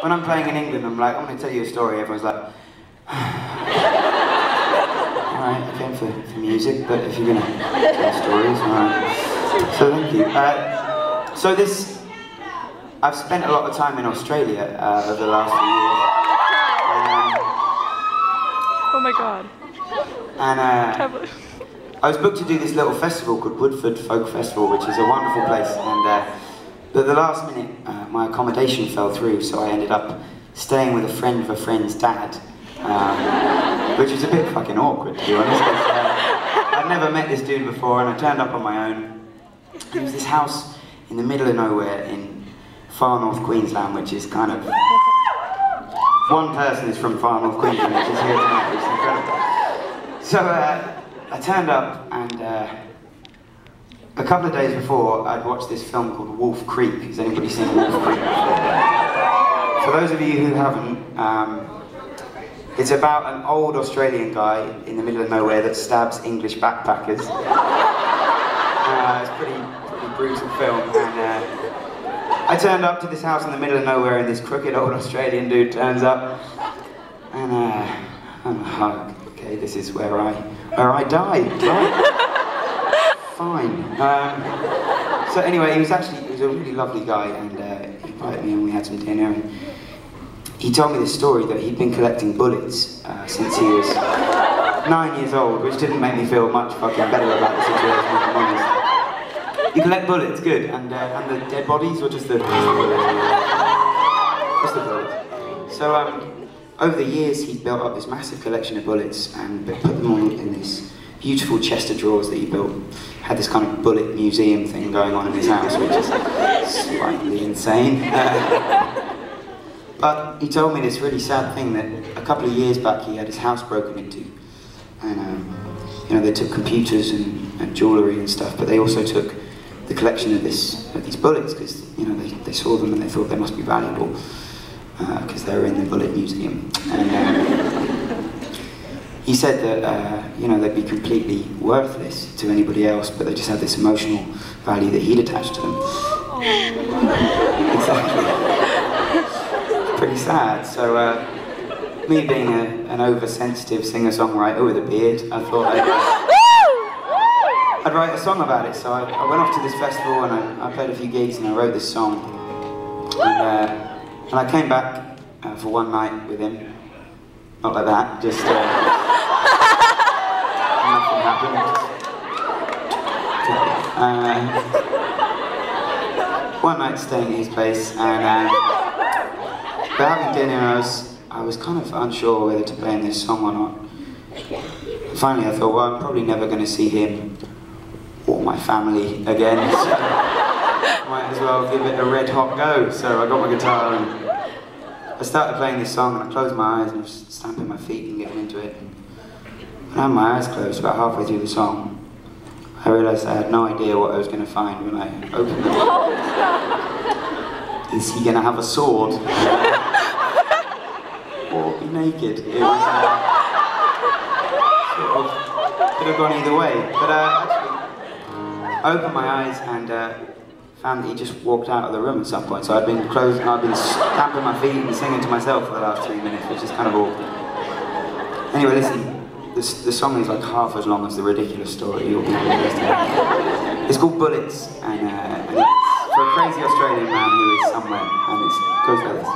When I'm playing in England, I'm like, I'm going to tell you a story. Everyone's like, alright, I came for music, but if you're going to tell stories, alright. So thank you. I've spent a lot of time in Australia over the last few years. Oh my god. And I was booked to do this little festival called Woodford Folk Festival, which is a wonderful place. And but the last minute, my accommodation fell through, so I ended up staying with a friend of a friend's dad, which was a bit fucking awkward, to be honest. I'd never met this dude before, and I turned up on my own. It was this house in the middle of nowhere in far north Queensland, which is kind of... One person is from far north Queensland, which is here tonight, which is incredible. So I turned up, and a couple of days before, I'd watched this film called Wolf Creek. Has anybody seen Wolf Creek before? For those of you who haven't, it's about an old Australian guy in the middle of nowhere that stabs English backpackers. It's a pretty brutal film, and I turned up to this house in the middle of nowhere, and this crooked old Australian dude turns up, and I'm like, okay, this is where I die, right? Fine. So anyway, he was a really lovely guy, and he invited me, and we had some dinner, and he told me this story that he'd been collecting bullets since he was 9 years old, which didn't make me feel much fucking better about the situation, if I'm honest. You collect bullets, good, and the dead bodies, or just the bullets? So over the years, he built up this massive collection of bullets and put them all in this beautiful chest of drawers that he built. Had this kind of bullet museum thing going on in his house, which is slightly insane. But he told me this really sad thing that a couple of years back he had his house broken into, and you know, they took computers and jewellery and stuff, but they also took the collection of these bullets, because you know they saw them and they thought they must be valuable because they were in the bullet museum. And he said that you know, they'd be completely worthless to anybody else, but they just had this emotional value that he'd attached to them. Exactly. Pretty sad. So me being an oversensitive singer-songwriter with a beard, I thought I'd write a song about it. So I went off to this festival, and I played a few gigs, and I wrote this song. And I came back for one night with him. Not like that, just nothing happened. One night staying at his place, and we're having dinner, and I was kind of unsure whether to play in this song or not. Finally I thought, well, I'm probably never going to see him or my family again, so might as well give it a red hot go. So I got my guitar and I started playing this song, and I closed my eyes and I was stamping my feet and getting into it. When I had my eyes closed, about halfway through the song, I realised I had no idea what I was going to find when I opened it. Is he going to have a sword? Or be naked? It was sort of, could have gone either way. But actually, I opened my eyes and found that he just walked out of the room at some point. So I'd been stamping my feet and singing to myself for the last 3 minutes, which is kind of awkward. Anyway, listen, the song is like half as long as the ridiculous story. You'll be interested. It's called Bullets, and it's for a crazy Australian man who is somewhere, and it goes like this.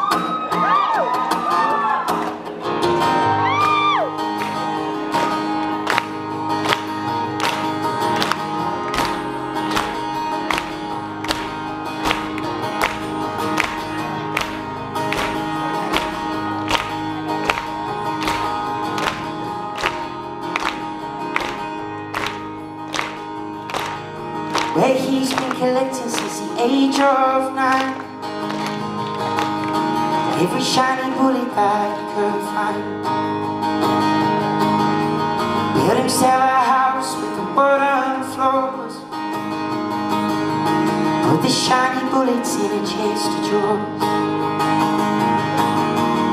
Where he's been collecting since the age of 9. Every shiny bullet that he could find. Built himself a house with the wooden floors, put the shiny bullets in a chest of drawers.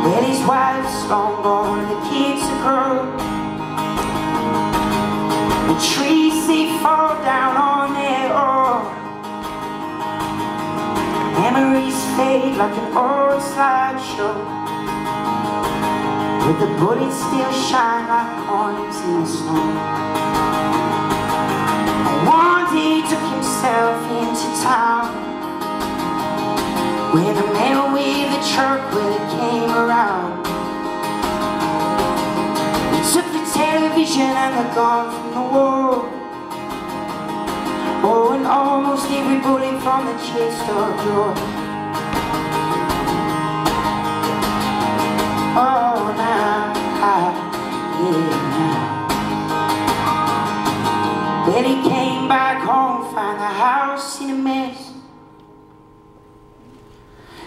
Well, his wife's long gone and the kids are grown. The trees, they fall down on their own. memories fade like an old slideshow, but the bullets still shine like coins in the snow. One day he took himself into town, where the man with the truck really came around. He took the television and the gun from the wall. Oh, and almost every bullet from the chest of George. Oh, now, yeah, now. Well, he came back home, found the house in a mess.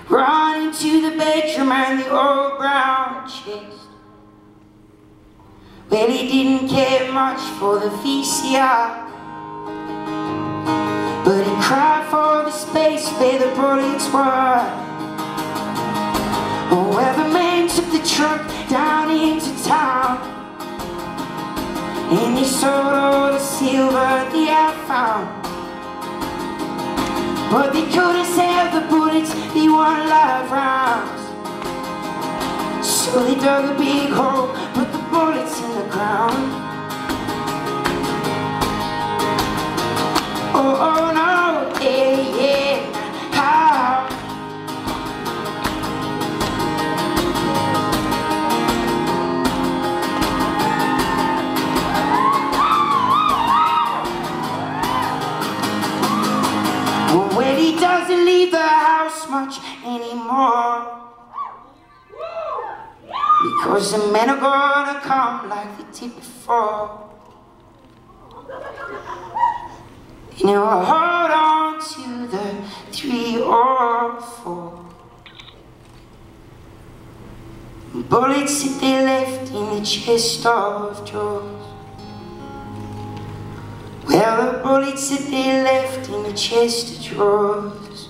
Run into the bedroom and the old brown chest. Well, he didn't care much for the VCR, but he cried for the space where the bullets were. Oh, well, the man took the truck down into town, and he sold all the silver they had found. But they couldn't sell the bullets, they weren't live rounds. So they dug a big hole, put the bullets in the ground. Oh, oh no, yeah, yeah, how? Well, he doesn't leave the house much anymore, because the men are gonna come like they did before. And he'll hold on to the 3 or 4 bullets that they left in the chest of drawers. Well, the bullets that they left in the chest of drawers.